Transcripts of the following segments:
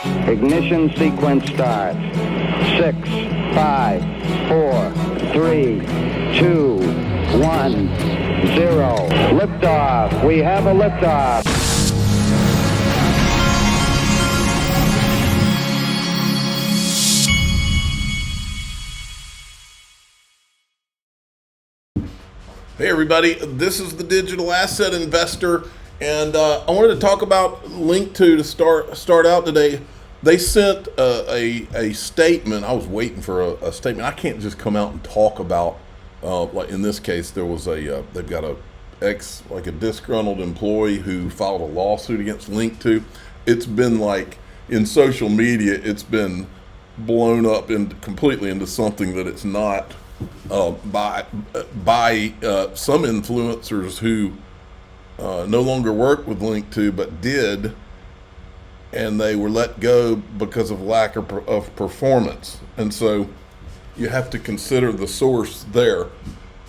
Ignition sequence start. 6, 5, 4, 3, 2, 1, 0. Liftoff. We have a liftoff. Hey everybody, this is the Digital Asset Investor, and I wanted to talk about Linqto to start out today. They sent a statement. I was waiting for a statement. I can't just come out and talk about, like in this case, there was they've got a disgruntled employee who filed a lawsuit against Linqto. It's been like, in social media, it's been blown up completely into something that it's not. By some influencers who no longer work with Linqto but did, and they were let go because of lack of performance. And so you have to consider the source there.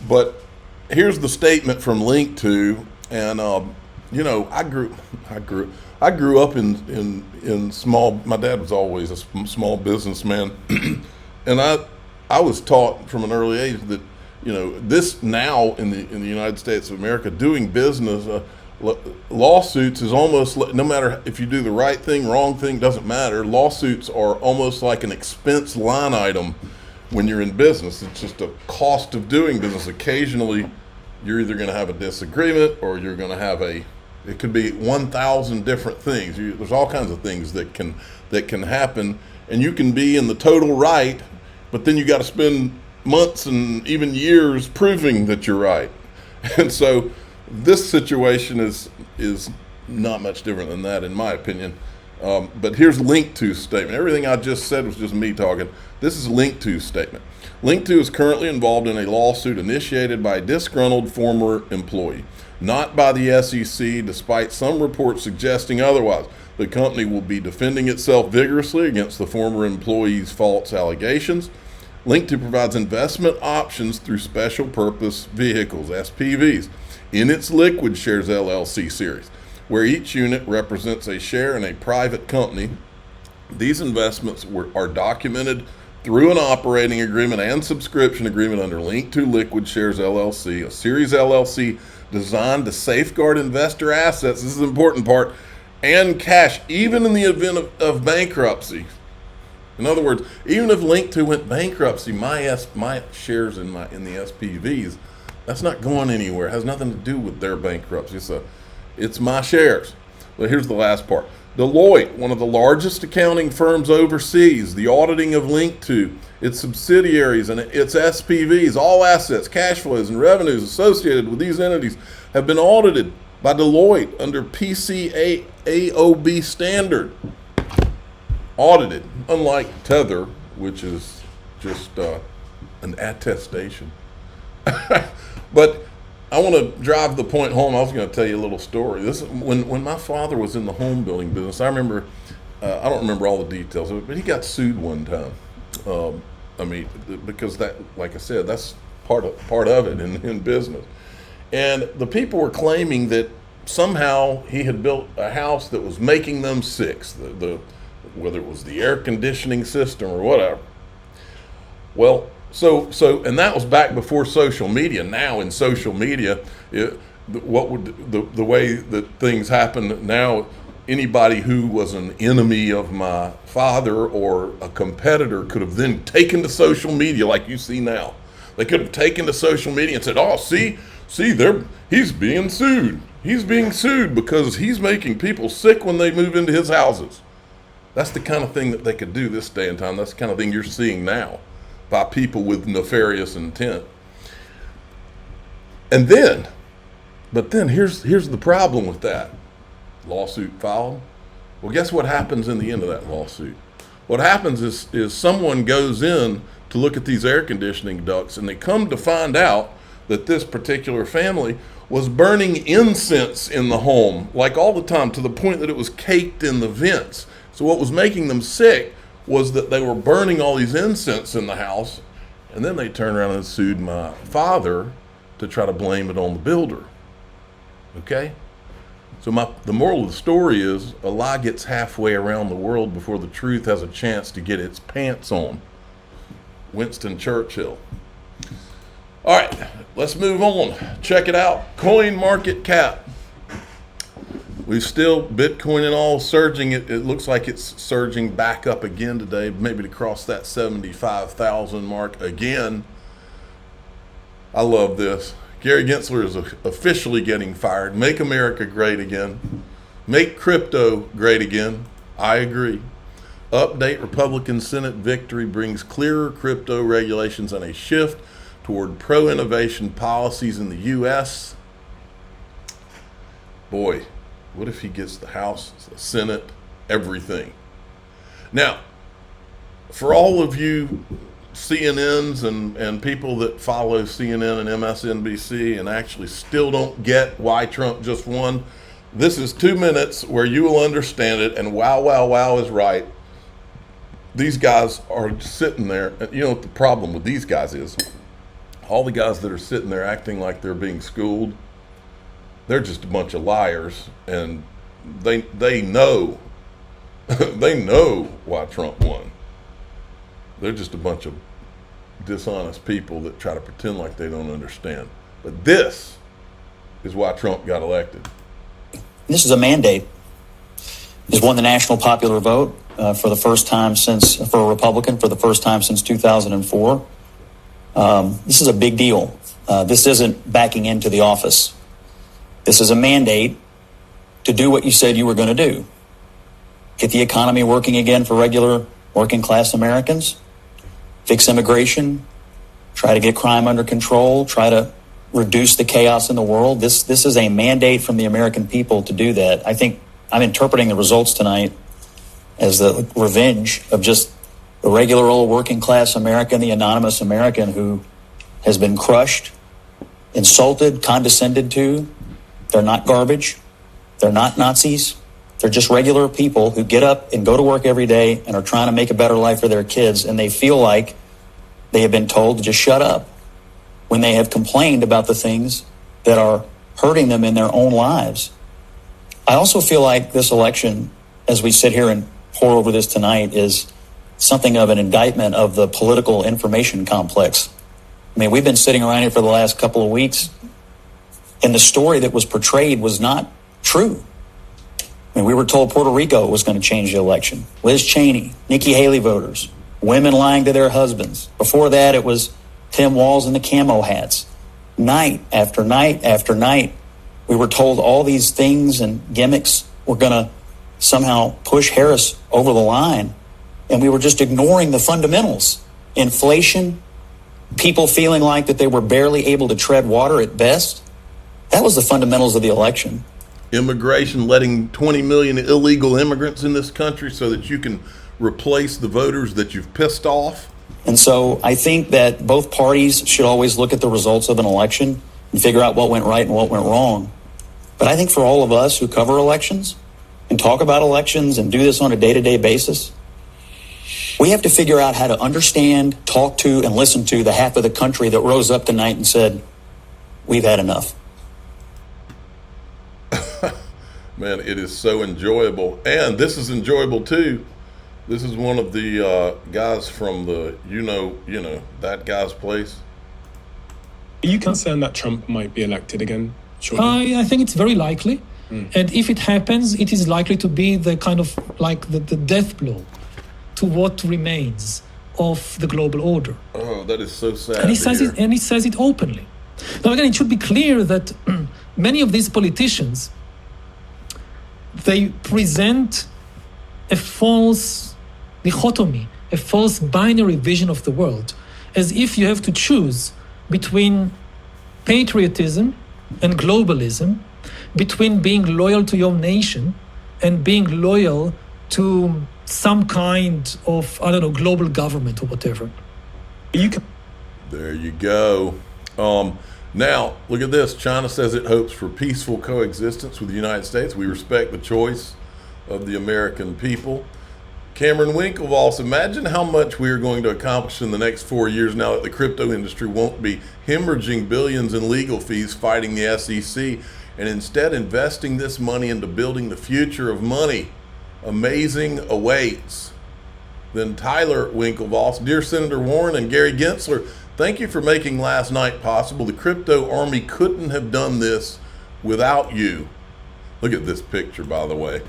But here's the statement from Linqto, and I grew up in small. My dad was always a small businessman, and I was taught from an early age that, this now in the United States of America, doing business, lawsuits is almost, no matter if you do the right thing, wrong thing, doesn't matter. Lawsuits are almost like an expense line item when you're in business. It's just a cost of doing business. Occasionally, you're either going to have a disagreement or you're going to have it could be 1,000 different things. There's all kinds of things that can happen, and you can be in the total right, but then you got to spend months and even years proving that you're right. And so this situation is not much different than that, in my opinion. But here's Linqto's statement. Everything I just said was just me talking. This is Linqto's statement. Linqto is currently involved in a lawsuit initiated by a disgruntled former employee, not by the SEC, despite some reports suggesting otherwise. The company will be defending itself vigorously against the former employee's false allegations. Linqto provides investment options through special purpose vehicles, SPVs, in its Liquid Shares LLC series, where each unit represents a share in a private company. These investments are documented through an operating agreement and subscription agreement under Linqto Liquid Shares LLC, a series LLC designed to safeguard investor assets. This is the important part. And cash, even in the event of bankruptcy. In other words, even if Linqto went bankruptcy, my shares in the SPVs, that's not going anywhere. It has nothing to do with their bankruptcy. It's my shares. Well, here's the last part. Deloitte, one of the largest accounting firms overseas, the auditing of Linqto, its subsidiaries and its SPVs, all assets, cash flows, and revenues associated with these entities have been audited by Deloitte under PCAOB standard. Audited, unlike Tether, which is just an attestation. But I want to drive the point home. I was going to tell you a little story. This when my father was in the home building business. I remember, I don't remember all the details of it, but he got sued one time. Because that, like I said, that's part of it in business. And the people were claiming that somehow he had built a house that was making them sick, whether it was the air conditioning system or whatever. Well, so and that was back before social media. Now in social media, the way that things happen now, anybody who was an enemy of my father or a competitor could have then taken to social media like you see now. They could have taken to social media and said, "Oh, see, he's being sued. He's being sued because he's making people sick when they move into his houses." That's the kind of thing that they could do this day and time. That's the kind of thing you're seeing now by people with nefarious intent. But then here's the problem with that. Lawsuit filed. Well, guess what happens in the end of that lawsuit? What happens is someone goes in to look at these air conditioning ducts, and they come to find out that this particular family was burning incense in the home, like all the time, to the point that it was caked in the vents. So what was making them sick was that they were burning all these incense in the house, and then they turned around and sued my father to try to blame it on the builder. Okay? So the moral of the story is a lie gets halfway around the world before the truth has a chance to get its pants on. Winston Churchill. All right, let's move on. Check it out. Coin market cap. We've still, Bitcoin and all, surging. It looks like it's surging back up again today, maybe to cross that 75,000 mark again. I love this. Gary Gensler is officially getting fired. Make America great again. Make crypto great again. I agree. Update: Republican Senate victory brings clearer crypto regulations and a shift toward pro-innovation policies in the U.S. Boy, what if he gets the House, the Senate, everything? Now, for all of you CNNs and people that follow CNN and MSNBC and actually still don't get why Trump just won, this is 2 minutes where you will understand it, and wow is right. These guys are sitting there. You know what the problem with these guys is? All the guys that are sitting there acting like they're being schooled, they're just a bunch of liars, and they know they know why Trump won. They're just a bunch of dishonest people that try to pretend like they don't understand. But this is why Trump got elected. This is a mandate. He's won the national popular vote for the first time for a Republican, for the first time since 2004. This is a big deal. This isn't backing into the office. This is a mandate to do what you said you were going to do. Get the economy working again for regular working class Americans. Fix immigration, try to get crime under control, try to reduce the chaos in the world. This is a mandate from the American people to do that. I think I'm interpreting the results tonight as the revenge of just the regular old working class American, the anonymous American who has been crushed, insulted, condescended to. They're not garbage. They're not Nazis. They're just regular people who get up and go to work every day and are trying to make a better life for their kids, and they feel like they have been told to just shut up when they have complained about the things that are hurting them in their own lives. I also feel like this election, as we sit here and pour over this tonight, is something of an indictment of the political information complex. I mean, we've been sitting around here for the last couple of weeks, and the story that was portrayed was not true. I mean, we were told Puerto Rico was going to change the election. Liz Cheney, Nikki Haley voters, women lying to their husbands. Before that, it was Tim Walz and the camo hats. Night after night after night, we were told all these things and gimmicks were going to somehow push Harris over the line, and we were just ignoring the fundamentals. Inflation, people feeling like that they were barely able to tread water at best. That was the fundamentals of the election. Immigration, letting 20 million illegal immigrants in this country so that you can replace the voters that you've pissed off. And so I think that both parties should always look at the results of an election and figure out what went right and what went wrong. But I think for all of us who cover elections and talk about elections and do this on a day-to-day basis, we have to figure out how to understand, talk to, and listen to the half of the country that rose up tonight and said, we've had enough. Man, it is so enjoyable. And this is enjoyable too. This is one of the guys from the, that guy's place. Are you concerned that Trump might be elected again? Sure. I think it's very likely. And if it happens, it is likely to be the kind of like the death blow to what remains of the global order. Oh, that is so sad. And he says it openly. Now again, it should be clear that many of these politicians, they present a false dichotomy, a false binary vision of the world, as if you have to choose between patriotism and globalism, between being loyal to your nation and being loyal to some kind of, global government or whatever. There you go. Now, look at this. China says it hopes for peaceful coexistence with the United States. We respect the choice of the American people. Cameron Winklevoss, imagine how much we are going to accomplish in the next 4 years now that the crypto industry won't be hemorrhaging billions in legal fees fighting the SEC and instead investing this money into building the future of money. Amazing awaits. Then Tyler Winklevoss, dear Senator Warren and Gary Gensler, thank you for making last night possible. The crypto army couldn't have done this without you. Look at this picture, by the way.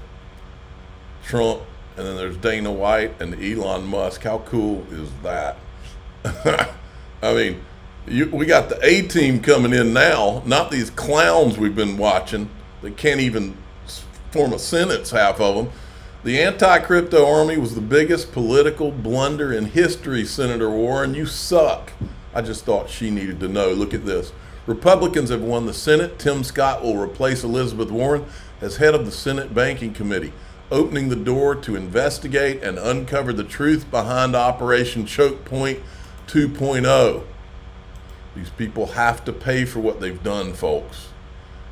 Trump, and then there's Dana White and Elon Musk. How cool is that? I mean, we got the A-team coming in now, not these clowns we've been watching that can't even form a sentence, half of them. The anti-crypto army was the biggest political blunder in history, Senator Warren. You suck. I just thought she needed to know. Look at this. Republicans have won the Senate. Tim Scott will replace Elizabeth Warren as head of the Senate Banking Committee, opening the door to investigate and uncover the truth behind Operation Choke Point 2.0. These people have to pay for what they've done, folks.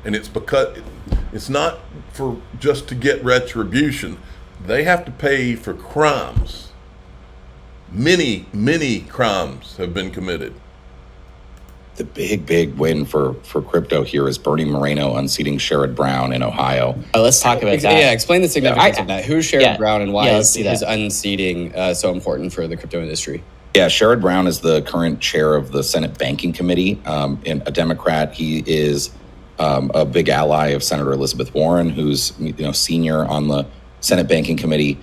And it's because it's not for just to get retribution. They have to pay for crimes. Many crimes have been committed. The big win for crypto here is Bernie Moreno unseating Sherrod Brown in Ohio. Let's talk about that. Yeah, explain the significance of that. Who's Sherrod Brown and why is his unseating so important for the crypto industry? Yeah, Sherrod Brown is the current chair of the Senate Banking Committee, and a Democrat. He is a big ally of Senator Elizabeth Warren, who's senior on the Senate Banking Committee.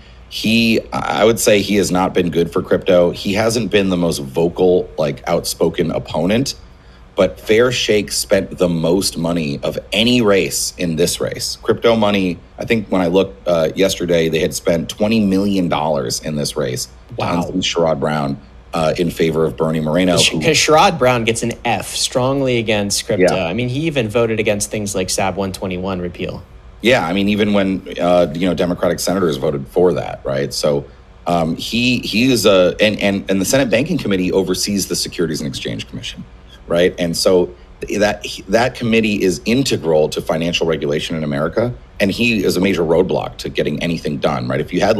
I would say he has not been good for crypto. He hasn't been the most vocal, outspoken opponent, but Fair Shake spent the most money of any race in this race. Crypto money, I think when I looked yesterday, they had spent $20 million in this race. Wow. On Sherrod Brown in favor of Bernie Moreno. Because Sherrod Brown gets an F strongly against crypto. Yeah. I mean, he even voted against things like SAB 121 repeal. Yeah, I mean, even when Democratic senators voted for that, right? So he is and the Senate Banking Committee oversees the Securities and Exchange Commission, right? And so that committee is integral to financial regulation in America, and he is a major roadblock to getting anything done, right? If you had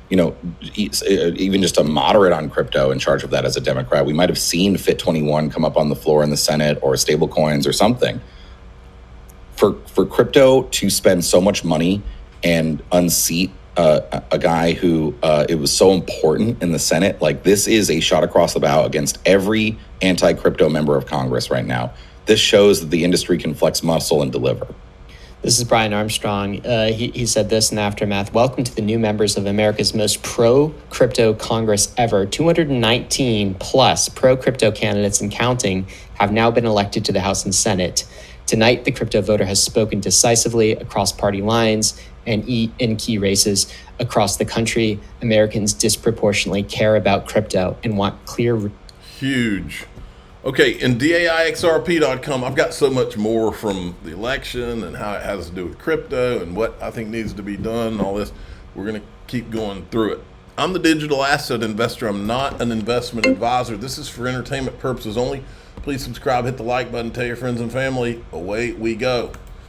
even just a moderate on crypto in charge of that as a Democrat, we might have seen Fit 21 come up on the floor in the Senate, or stable coins or something. For crypto to spend so much money and unseat a guy who it was so important in the Senate, this is a shot across the bow against every anti-crypto member of Congress right now. This shows that the industry can flex muscle and deliver. This is Brian Armstrong. He said this in Aftermath. Welcome to the new members of America's most pro-crypto Congress ever. 219 plus pro-crypto candidates and counting have now been elected to the House and Senate. Tonight, the crypto voter has spoken decisively across party lines and in key races across the country. Americans disproportionately care about crypto and want clear... Huge. Okay, in DAIXRP.com, I've got so much more from the election and how it has to do with crypto and what I think needs to be done and all this. We're going to keep going through it. I'm the digital asset investor. I'm not an investment advisor. This is for entertainment purposes only. Please subscribe, hit the like button, tell your friends and family. Away we go.